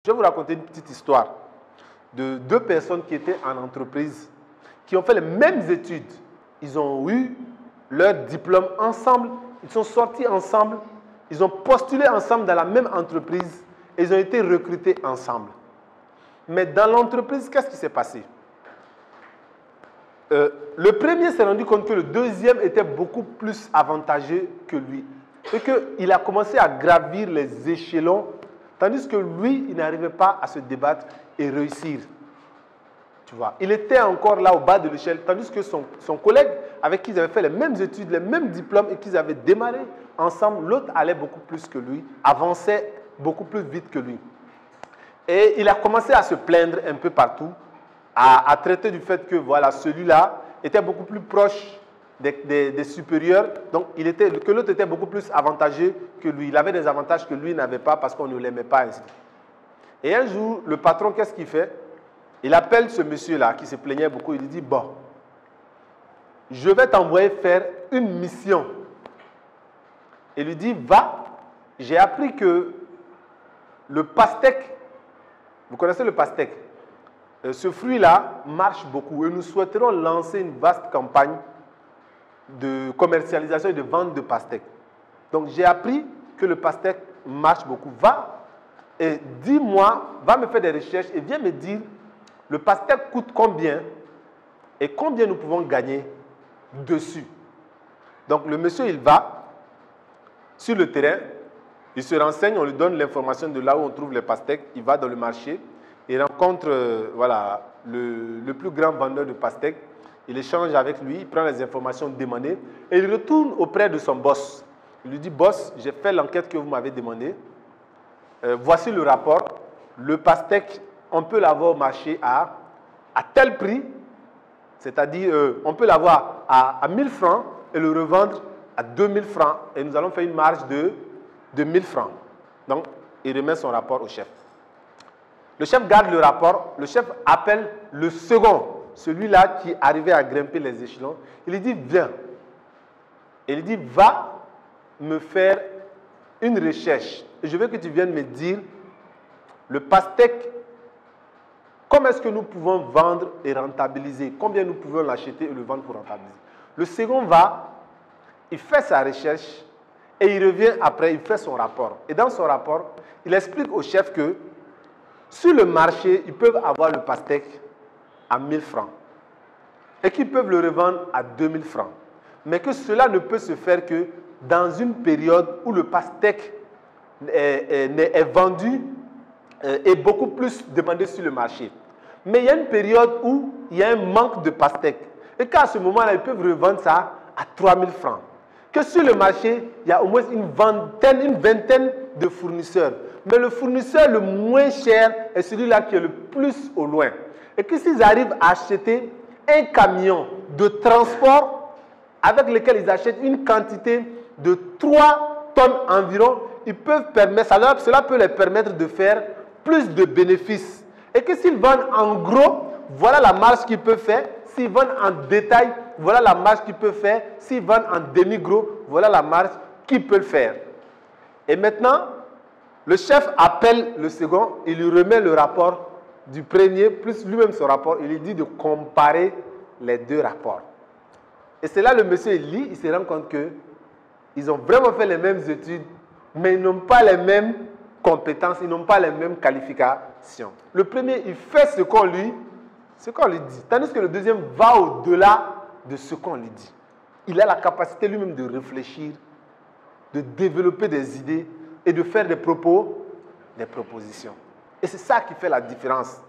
Je vais vous raconter une petite histoire de deux personnes qui étaient en entreprise, qui ont fait les mêmes études. Ils ont eu leur diplôme ensemble, ils sont sortis ensemble, ils ont postulé ensemble dans la même entreprise et ils ont été recrutés ensemble. Mais dans l'entreprise, qu'est-ce qui s'est passé? Le premier s'est rendu compte que le deuxième était beaucoup plus avantageux que lui. Et qu'il a commencé à gravir les échelons, tandis que lui, il n'arrivait pas à se débattre et réussir. Tu vois, il était encore là au bas de l'échelle, tandis que son collègue, avec qui ils avaient fait les mêmes études, les mêmes diplômes et qu'ils avaient démarré ensemble, l'autre allait beaucoup plus que lui, avançait beaucoup plus vite que lui. Et il a commencé à se plaindre un peu partout, à traiter du fait que voilà, celui-là était beaucoup plus proche des supérieurs, donc que l'autre était beaucoup plus avantageux que lui. Il avait des avantages que lui n'avait pas parce qu'on ne l'aimait pas ainsi. Et un jour, le patron, qu'est-ce qu'il fait? Il appelle ce monsieur-là qui se plaignait beaucoup, il lui dit, bon, je vais t'envoyer faire une mission. Il lui dit, va, j'ai appris que le pastèque, vous connaissez le pastèque? Ce fruit-là marche beaucoup et nous souhaiterons lancer une vaste campagne de commercialisation et de vente de pastèques. Donc j'ai appris que le pastèque marche beaucoup. Va et dis-moi, va me faire des recherches et viens me dire le pastèque coûte combien et combien nous pouvons gagner dessus. Donc le monsieur, il va sur le terrain, il se renseigne, on lui donne l'information de là où on trouve les pastèques, il va dans le marché, il rencontre voilà, le plus grand vendeur de pastèques, il échange avec lui, il prend les informations demandées et il retourne auprès de son boss. Il lui dit, boss, j'ai fait l'enquête que vous m'avez demandée, voici le rapport, le pastèque, on peut l'avoir au marché à tel prix, c'est-à-dire on peut l'avoir à 1000 francs et le revendre à 2000 francs et nous allons faire une marge de 1000 francs. Donc, il remet son rapport au chef. Le chef garde le rapport, le chef appelle le second, celui-là qui arrivait à grimper les échelons. Il lui dit, viens. Et il dit, va me faire une recherche. Et je veux que tu viennes me dire, le pastèque, comment est-ce que nous pouvons vendre et rentabiliser? Combien nous pouvons l'acheter et le vendre pour rentabiliser? Le second va, il fait sa recherche et il revient après, il fait son rapport. Et dans son rapport, il explique au chef que sur le marché, ils peuvent avoir le pastèque à 1000 francs et qu'ils peuvent le revendre à 2000 francs. Mais que cela ne peut se faire que dans une période où le pastèque est vendu et beaucoup plus demandé sur le marché. Mais il y a une période où il y a un manque de pastèque. Et qu'à ce moment-là, ils peuvent revendre ça à 3000 francs. Que sur le marché, il y a au moins une vingtaine de fournisseurs. Mais le fournisseur le moins cher est celui-là qui est le plus au loin. Et que s'ils arrivent à acheter un camion de transport avec lequel ils achètent une quantité de 3 tonnes environ, cela peut les permettre de faire plus de bénéfices. Et que s'ils vendent en gros, voilà la marge qu'ils peuvent faire. S'ils vendent en détail, voilà la marge qu'ils peuvent faire. S'ils vendent en demi-gros, voilà la marge qu'ils peuvent faire. Et maintenant, le chef appelle le second, il lui remet le rapport du premier, plus lui-même son rapport. Il lui dit de comparer les deux rapports. Et c'est là le monsieur il lit, il se rend compte qu'ils ont vraiment fait les mêmes études, mais ils n'ont pas les mêmes compétences, ils n'ont pas les mêmes qualifications. Le premier, il fait ce qu'on lui dit, tandis que le deuxième va au-delà de ce qu'on lui dit. Il a la capacité lui-même de réfléchir, de développer des idées et de faire des propositions. Et c'est ça qui fait la différence.